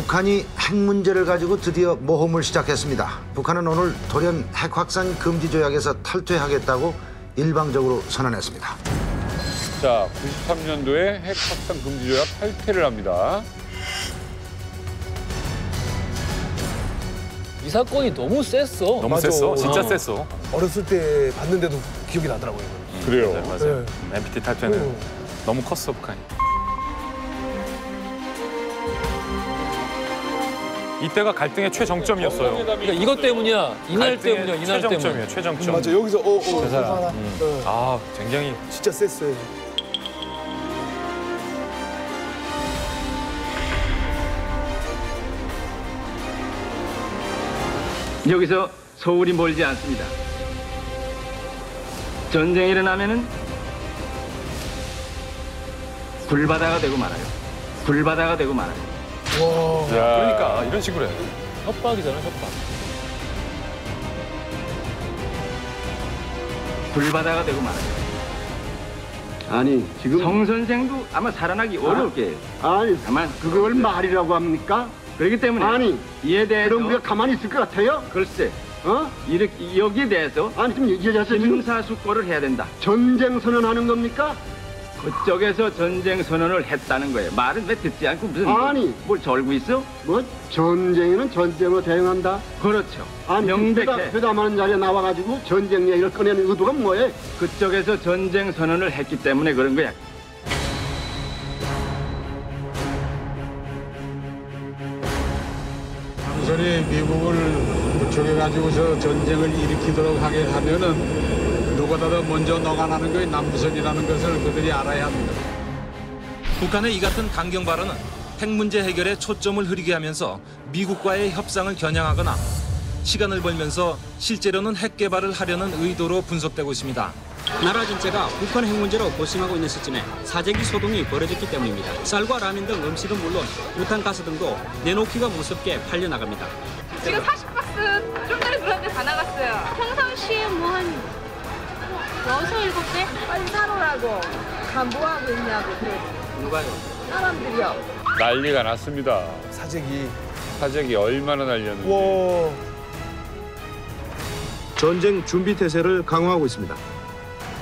북한이 핵 문제를 가지고 드디어 모험을 시작했습니다. 북한은 오늘 돌연 핵 확산 금지 조약에서 탈퇴하겠다고 일방적으로 선언했습니다. 자, 93년도에 핵 확산 금지 조약 탈퇴를 합니다. 이 사건이 너무 셌어. 너무 맞아. 셌어. 진짜 셌어. 어렸을 때 봤는데도 기억이 나더라고요. 그래요. 맞아요. NPT 탈퇴는 너무 컸어, 북한이. 이때가 갈등의 최정점이었어요. 그러니까 이것 때문이야. 이날 때문이야. 이날 때문에. 최정점이에요, 최정점. 맞아, 여기서 저 사람. 하나. 아, 굉장히 진짜 셌어요. 여기서 서울이 멀지 않습니다. 전쟁이 일어나면은 불바다가 되고 말아요. 불바다가 되고 말아요. 와. 그러니까 이런 식으로 해. 협박이잖아, 협박. 불바다가 되고 말아요. 아니 지금 성 선생도 아마 살아나기 어려울 게예요. 아니 다만 그걸 말이라고 합니까? 그렇기 때문에 아니 이에 대해서 그럼 우리가 가만히 있을 것 같아요? 글쎄 어? 이렇게 여기에 대해서 아니 지금 이 여자서 지금 심사숙고를 해야 된다. 전쟁 선언하는 겁니까? 그쪽에서 전쟁 선언을 했다는 거예요. 말은 왜 듣지 않고 무슨 아니. 뭘 절고 있어? 뭐 전쟁에는 전쟁으로 대응한다. 그렇죠. 아니 명백해. 회담하는 자리에 나와가지고 전쟁 얘기를 꺼내는 의도가 뭐예요? 그쪽에서 전쟁 선언을 했기 때문에 그런 거야. 남선이 미국을 부추겨가지고서 전쟁을 일으키도록 하게 하면은 누구보다 더 먼저 녹아나는 것이 남부선이라는 것을 그들이 알아야 합니다. 북한의 이 같은 강경 발언은 핵 문제 해결에 초점을 흐리게 하면서 미국과의 협상을 겨냥하거나 시간을 벌면서 실제로는 핵 개발을 하려는 의도로 분석되고 있습니다. 나라 전체가 북한 핵 문제로 고심하고 있는 시점에 사재기 소동이 벌어졌기 때문입니다. 쌀과 라면 등 음식은 물론 우탄가스 등도 내놓기가 무섭게 팔려나갑니다. 지금 40박스 좀 전에 들었는데 다 나갔어요. 평상시에 뭐 한 6, 7대? 빨리 사놓으라고. 다 뭐하고 있냐고. 누가요? 사람들이요. 난리가 났습니다. 사재기 얼마나 날렸는지. 와. 전쟁 준비 태세를 강화하고 있습니다.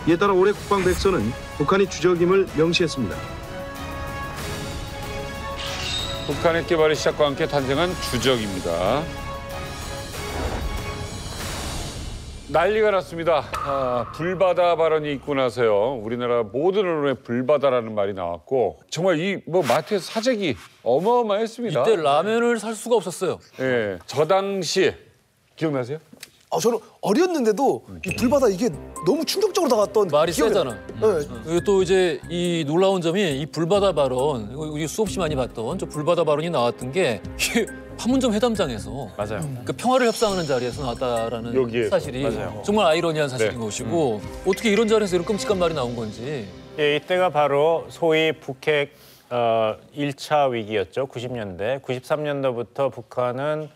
이에 따라 올해 국방백서는 북한이 주적임을 명시했습니다. 북한 핵 개발의 시작과 함께 탄생한 주적입니다. 난리가 났습니다. 불바다 발언이 있고 나서요. 우리나라 모든 언론에 불바다라는 말이 나왔고 정말 이 마트에서 사재기 어마어마했습니다. 이때 라면을 살 수가 없었어요. 예, 저 당시 기억나세요? 저는 어렸는데도 이 불바다 이게 너무 충격적으로 다가왔던 말이 기억이 세잖아. 네. 또 이제 이 놀라운 점이 이 불바다 발언, 우리 수없이 많이 봤던 저 불바다 발언이 나왔던 게 이게 판문점 회담장에서 맞아요. 그 평화를 협상하는 자리에서 나왔다라는 여기에서. 사실이 맞아요. 정말 아이러니한 사실인 네. 것이고 어떻게 이런 자리에서 이런 끔찍한 말이 나온 건지. 예, 이때가 바로 소위 북핵 1차 위기였죠. 90년대. 93년도부터 북한은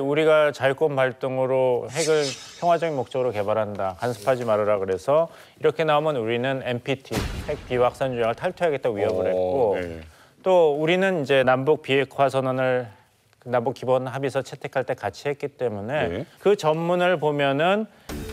우리가 자유권 발동으로 핵을 평화적인 목적으로 개발한다. 간섭하지 말아라 그래서 이렇게 나오면 우리는 NPT, 핵 비확산 조약을 탈퇴하겠다고 위협을 했고 네. 또 우리는 이제 남북 비핵화 선언을 남북 기본 합의서 채택할 때 같이 했기 때문에 네. 그 전문을 보면은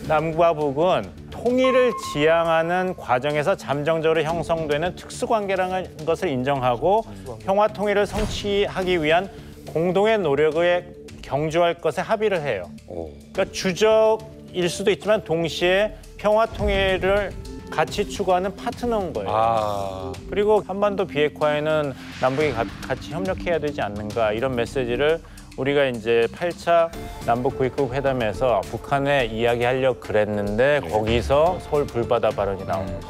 남과 북은 통일을 지향하는 과정에서 잠정적으로 형성되는 특수관계라는 것을 인정하고 평화 통일을 성취하기 위한 공동의 노력에 경주할 것에 합의를 해요. 그러니까 주적일 수도 있지만 동시에 평화 통일을 같이 추구하는 파트너인 거예요. 그리고 한반도 비핵화에는 남북이 같이 협력해야 되지 않는가 이런 메시지를 우리가 이제 8차 남북 고위급 회담에서 북한에 이야기하려고 그랬는데 거기서 서울 불바다 발언이 나옵니다.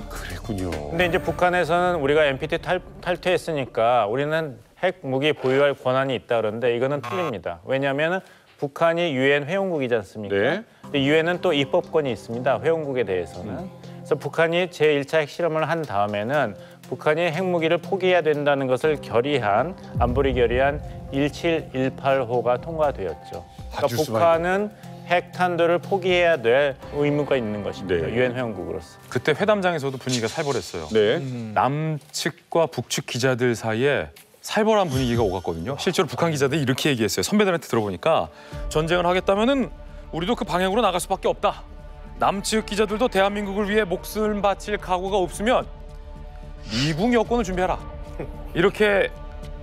그랬군요. 근데 이제 북한에서는 우리가 NPT 탈퇴했으니까 우리는 핵 무기 보유할 권한이 있다 그러는데 이거는 틀립니다. 왜냐하면 북한이 유엔 회원국이지 않습니까? 네. 근데 유엔은 또 입법권이 있습니다. 회원국에 대해서는. 그래서 북한이 제1차 핵실험을 한 다음에는 북한이 핵무기를 포기해야 된다는 것을 결의한 안보리 결의안 1718호가 통과되었죠. 그러니까 북한은 핵탄두를 포기해야 될 의무가 있는 것입니다. 유엔 회원국으로서. 그때 회담장에서도 분위기가 살벌했어요. 네. 남측과 북측 기자들 사이에 살벌한 분위기가 오갔거든요. 실제로 북한 기자들이 이렇게 얘기했어요. 선배들한테 들어보니까 전쟁을 하겠다면은 우리도 그 방향으로 나갈 수밖에 없다. 남측 기자들도 대한민국을 위해 목숨을 바칠 각오가 없으면 미국 여권을 준비하라. 이렇게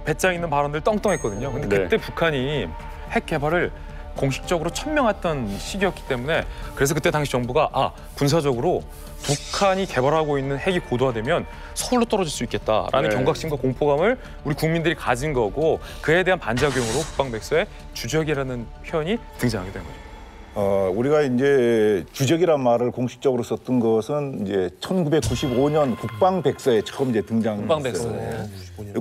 배짱 있는 발언들 떵떵했거든요. 근데 그때 북한이 핵 개발을 공식적으로 천명했던 시기였기 때문에 그래서 그때 당시 정부가 군사적으로 북한이 개발하고 있는 핵이 고도화되면 서울로 떨어질 수 있겠다라는 경각심과 공포감을 우리 국민들이 가진 거고 그에 대한 반작용으로 국방백서에 주적이라는 표현이 등장하게 된 거죠. 우리가 이제 주적이란 말을 공식적으로 썼던 것은 이제 1995년 국방백서에 처음 이제 등장했어요. 국방백서.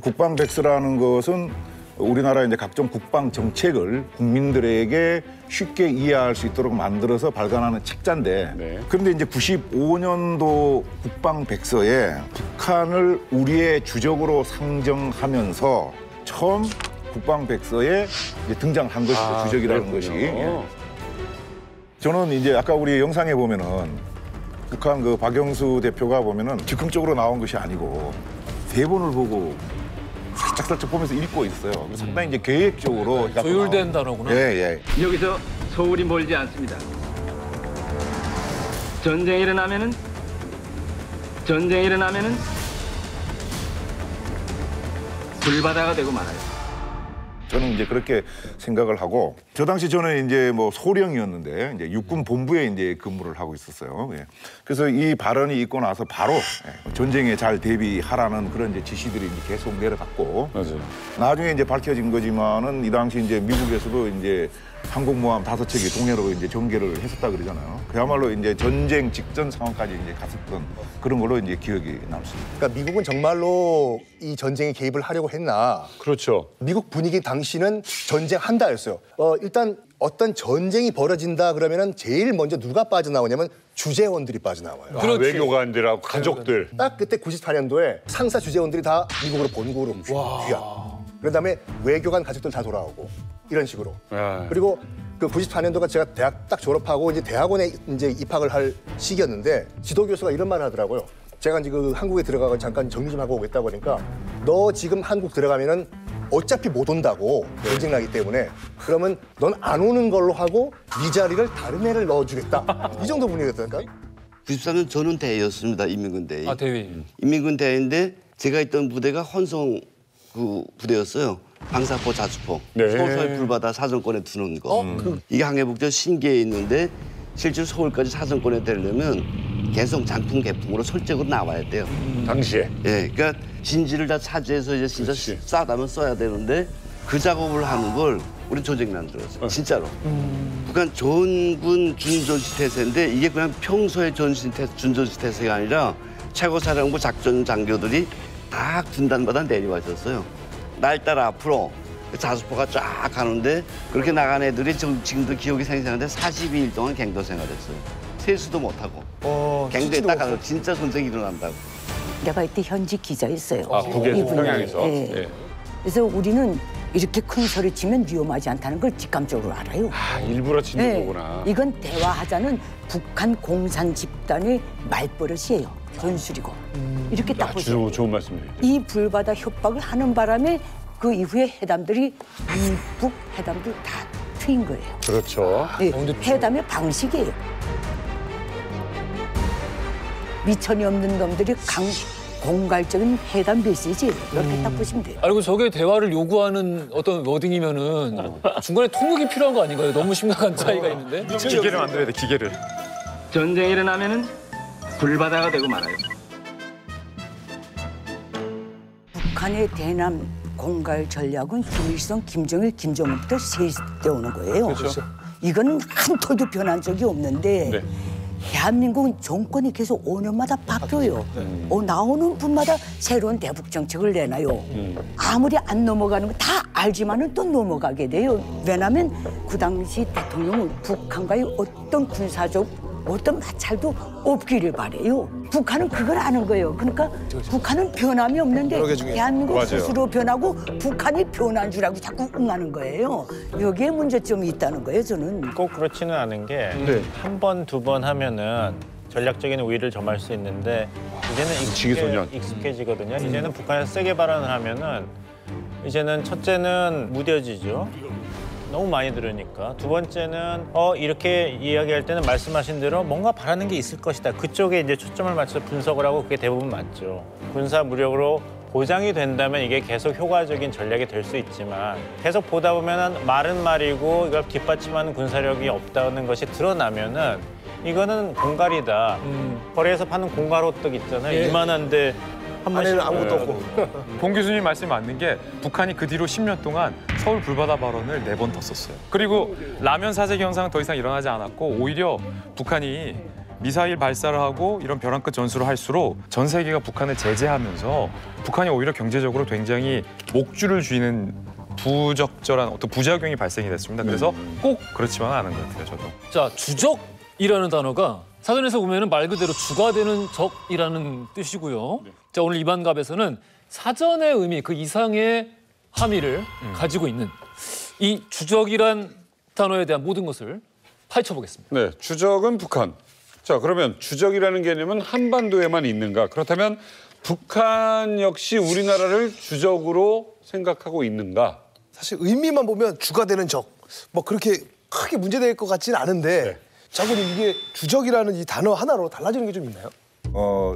국방백서라는 것은 우리나라 이제 각종 국방 정책을 국민들에게 쉽게 이해할 수 있도록 만들어서 발간하는 책자인데 그런데 이제 95년도 국방백서에 북한을 우리의 주적으로 상정하면서 처음 국방백서에 이제 등장한 것이죠. 주적이라는 것이. 저는 이제 아까 우리 영상에 보면은 북한 그 박영수 대표가 보면은 즉흥적으로 나온 것이 아니고 대본을 보고 살짝 보면서 읽고 있어요. 상당히 이제 계획적으로 조율된 단어구나. 예. 여기서 서울이 멀지 않습니다. 전쟁이 일어나면은 불바다가 되고 말아요. 저는 이제 그렇게 생각을 하고 저 당시 저는 이제 뭐 소령이었는데 이제 육군 본부에 이제 근무를 하고 있었어요. 그래서 이 발언이 있고 나서 바로 전쟁에 잘 대비하라는 그런 이제 지시들이 이제 계속 내려갔고 나중에 이제 밝혀진 거지만은 이 당시 이제 미국에서도 이제 항공모함 5척이 동해로 이제 전개를 했었다 그러잖아요. 그야말로 이제 전쟁 직전 상황까지 이제 갔었던 그런 걸로 이제 기억이 남습니다. 그러니까 미국은 정말로 이 전쟁에 개입을 하려고 했나? 그렇죠. 미국 분위기 당시는 전쟁한다였어요. 일단 어떤 전쟁이 벌어진다 그러면은 제일 먼저 누가 빠져나오냐면 주재원들이 빠져나와요. 외교관들하고 가족들. 딱 그때 94년도에 상사 주재원들이 다 미국으로 본국으로 귀환. 그다음에 외교관 가족들 다 돌아오고 이런 식으로. 그리고 그 94년도가 제가 대학 딱 졸업하고 이제 대학원에 이제 입학을 할 시기였는데 지도 교수가 이런 말을 하더라고요. 제가 이제 그 한국에 들어가서 잠깐 정리 좀 하고 오겠다고 하니까 너 지금 한국 들어가면은 어차피 못 온다고 전쟁 나기 때문에 그러면 넌 안 오는 걸로 하고 네 자리를 다른 애를 넣어주겠다. 이 정도 분위기였다니까. 94년 저는 대위였습니다. 인민군대위. 대위. 인민군대위인데 제가 있던 부대가 헌성 그 부대였어요. 방사포, 자주포. 서서히 불바다 사정권에 두는 거. 이게 항해북도 신계에 있는데 실제로 서울까지 사정권에 되려면 개성 장풍 개풍으로 설정으로 나와야 돼요. 당시에. 그러니까 진지를 다 차지해서 이제 진짜 싸다면 써야 되는데 그 작업을 하는 걸 우린 전쟁난 들었어요. 진짜로. 북한 전군 준전시 태세인데 이게 그냥 평소의 준전시 태세가 아니라 최고사령부 작전 장교들이 딱 군단마다 내려와 있었어요. 날 따라 앞으로 자수포가 쫙 가는데 그렇게 나간 애들이 지금도 기억이 생생한데 42일 동안 갱도 생활했어요. 세수도 못하고. 갱도에 딱 가서 진짜 전쟁이 일어난다고. 내가 이때 현직 기자였어요. 북에서, 평양에서. 그래서 우리는 이렇게 큰 소리 치면 위험하지 않다는 걸 직감적으로 알아요. 일부러 치는 거구나. 이건 대화하자는 북한 공산 집단의 말버릇이에요. 전술이고. 이렇게 딱 보세요. 좋은 말씀이에요. 이 불바다 협박을 하는 바람에 그 이후에 회담들이 미북 회담들 다 트인 거예요. 그렇죠. 회담의 방식이에요. 미천이 없는 놈들이 공갈적인 회담 메시지예요. 이렇게 딱 보시면 돼요. 그리고 저게 대화를 요구하는 어떤 워딩이면은 중간에 통역이 필요한 거 아닌가요? 너무 심각한 차이가 있는데. 기계를 만들어야 돼, 기계를. 전쟁이 일어나면은 불바다가 되고 말아요. 북한의 대남 공갈 전략은 김일성, 김정일, 김정은부터 세대오는 거예요. 그렇죠. 이건 한 톨도 변한 적이 없는데 대한민국은 정권이 계속 5년마다 바뀌어요. 나오는 분마다 새로운 대북 정책을 내놔요. 아무리 안 넘어가는 거 다 알지만은 또 넘어가게 돼요. 왜냐하면 그 당시 대통령은 북한과의 어떤 군사적 어떤 마찰도 없기를 바래요. 북한은 그걸 아는 거예요. 그러니까 북한은 변함이 없는데 대한민국 스스로 변하고 북한이 변한 줄 알고 자꾸 응하는 거예요. 여기에 문제점이 있다는 거예요, 저는. 꼭 그렇지는 않은 게 한 번, 두 번 하면은 전략적인 우위를 점할 수 있는데 이제는 익숙해지거든요. 이제는 북한에서 세게 발언을 하면은 이제는 첫째는 무뎌지죠. 너무 많이 들으니까. 두 번째는 이렇게 이야기할 때는 말씀하신 대로 뭔가 바라는 게 있을 것이다. 그쪽에 이제 초점을 맞춰서 분석을 하고 그게 대부분 맞죠. 군사 무력으로 보장이 된다면 이게 계속 효과적인 전략이 될 수 있지만 계속 보다 보면은 말은 말이고 이걸 뒷받침하는 군사력이 없다는 것이 드러나면은 이거는 공갈이다. 거리에서 파는 공갈호떡 있잖아요. 예. 이만한데 한 번씩 안에는 아무것도 없고. 봉 교수님 말씀이 맞는 게 북한이 그 뒤로 10년 동안 서울 불바다 발언을 4번 더 썼어요. 그리고 라면 사재기 현상은 더 이상 일어나지 않았고 오히려 북한이 미사일 발사를 하고 이런 벼랑 끝 전술을 할수록 전 세계가 북한을 제재하면서 북한이 오히려 경제적으로 굉장히 목줄을 쥐는 부적절한 어떤 부작용이 발생이 됐습니다. 그래서 꼭 그렇지만은 않은 것 같아요, 저도. 자, 주적이라는 단어가 사전에서 보면은 말 그대로 주가 되는 적이라는 뜻이고요. 자, 오늘 이반갑에서는 사전의 의미, 그 이상의 함의를 가지고 있는 이 주적이란 단어에 대한 모든 것을 파헤쳐 보겠습니다. 네, 주적은 북한. 자, 그러면 주적이라는 개념은 한반도에만 있는가? 그렇다면 북한 역시 우리나라를 주적으로 생각하고 있는가? 사실 의미만 보면 주가 되는 적. 뭐 그렇게 크게 문제될 것 같지는 않은데 장군님 이게 주적이라는 이 단어 하나로 달라지는 게 좀 있나요?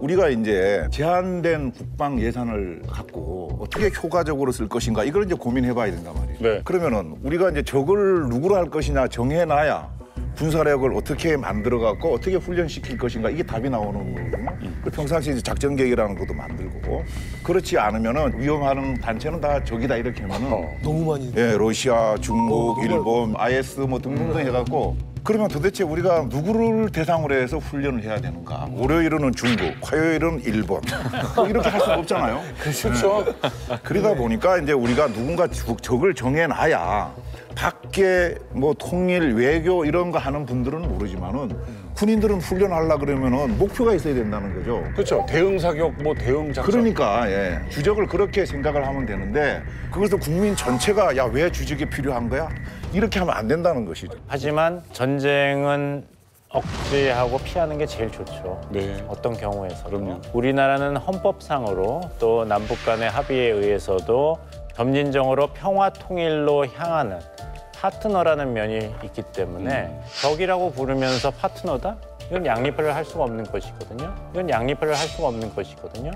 우리가 이제 제한된 국방 예산을 갖고 어떻게 효과적으로 쓸 것인가 이걸 이제 고민해봐야 된단 말이에요. 네. 그러면은 우리가 이제 적을 누구로 할 것이냐 정해놔야 군사력을 어떻게 만들어갖고 어떻게 훈련시킬 것인가 이게 답이 나오는 거거든요. 그 평상시 이제 작전 계획이라는 것도 만들고 그렇지 않으면은 위험하는 단체는 다 적이다 이렇게 하면은 너무 많이. 예, 러시아, 중국, 일본, IS 뭐 등등등 해갖고 그러면 도대체 우리가 누구를 대상으로 해서 훈련을 해야 되는가? 월요일은 중국, 화요일은 일본. 이렇게 할 수가 없잖아요. 그렇죠. 그러다 보니까 이제 우리가 누군가 적을 정해놔야 밖에 뭐 통일, 외교 이런 거 하는 분들은 모르지만은 군인들은 훈련하려 그러면은 목표가 있어야 된다는 거죠. 그렇죠. 대응 사격, 뭐 대응 작전. 그러니까 주적을 그렇게 생각을 하면 되는데 그것을 국민 전체가 야, 왜 주적이 필요한 거야? 이렇게 하면 안 된다는 것이죠. 하지만 전쟁은 억제하고 피하는 게 제일 좋죠. 네. 어떤 경우에서. 그럼요. 우리나라는 헌법상으로 또 남북 간의 합의에 의해서도 점진적으로 평화 통일로 향하는 파트너라는 면이 있기 때문에 적이라고 부르면서 파트너다? 이건 양립을 할 수가 없는 것이거든요. 이건 양립을 할 수가 없는 것이거든요.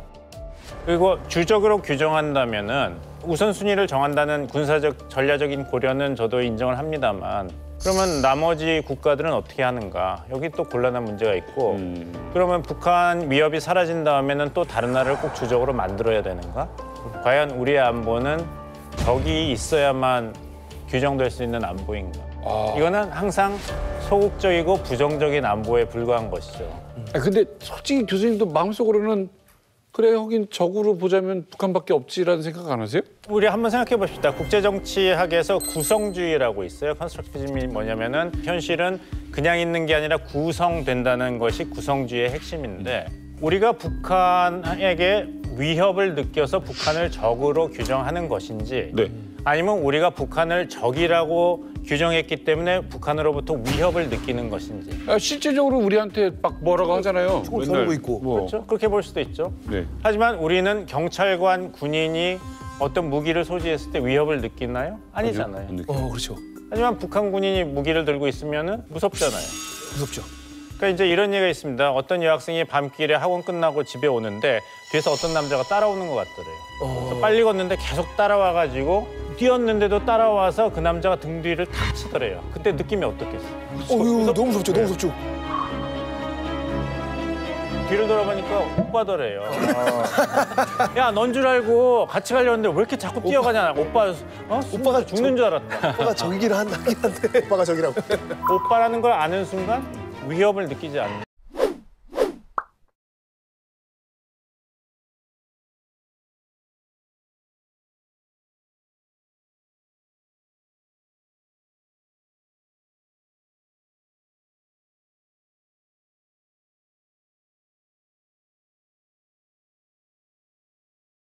그리고 주적으로 규정한다면은 우선순위를 정한다는 군사적 전략적인 고려는 저도 인정을 합니다만 그러면 나머지 국가들은 어떻게 하는가? 여기 또 곤란한 문제가 있고 그러면 북한 위협이 사라진 다음에는 또 다른 나라를 꼭 주적으로 만들어야 되는가? 과연 우리의 안보는 적이 있어야만 규정될 수 있는 안보인가? 이거는 항상 소극적이고 부정적인 안보에 불과한 것이죠. 근데 솔직히 교수님도 마음속으로는 그래, 하긴 적으로 보자면 북한밖에 없지라는 생각 안 하세요? 우리 한번 생각해 봅시다. 국제정치학에서 구성주의라고 있어요. 컨스트럭티즘이 뭐냐면은 현실은 그냥 있는 게 아니라 구성된다는 것이 구성주의의 핵심인데 우리가 북한에게 위협을 느껴서 북한을 적으로 규정하는 것인지 아니면 우리가 북한을 적이라고 규정했기 때문에 북한으로부터 위협을 느끼는 것인지. 실질적으로 우리한테 막 뭐라고 하잖아요. 총을 쏘고 있고. 그렇죠? 그렇게 볼 수도 있죠. 네. 하지만 우리는 경찰관, 군인이 어떤 무기를 소지했을 때 위협을 느끼나요? 아니잖아요. 그렇죠. 하지만 북한 군인이 무기를 들고 있으면 무섭잖아요. 무섭죠. 그러니까 이제 이런 얘기가 있습니다. 어떤 여학생이 밤길에 학원 끝나고 집에 오는데 뒤에서 어떤 남자가 따라오는 것 같더래요. 그래서 빨리 걷는데 계속 따라와가지고 뛰었는데도 따라와서 그 남자가 등 뒤를 탁 치더래요. 그때 느낌이 어떻겠어요? 이거 너무 무섭죠. 너무 무섭죠. 뒤를 돌아보니까 오빠더래요. 야, 넌 줄 알고 같이 가려는데 왜 이렇게 자꾸 뛰어가냐. 오빠, 오빠가 죽는 줄 알았다. 오빠가 적이긴 한데. 오빠가 적이라고. 오빠라는 걸 아는 순간 위협을 느끼지 않는.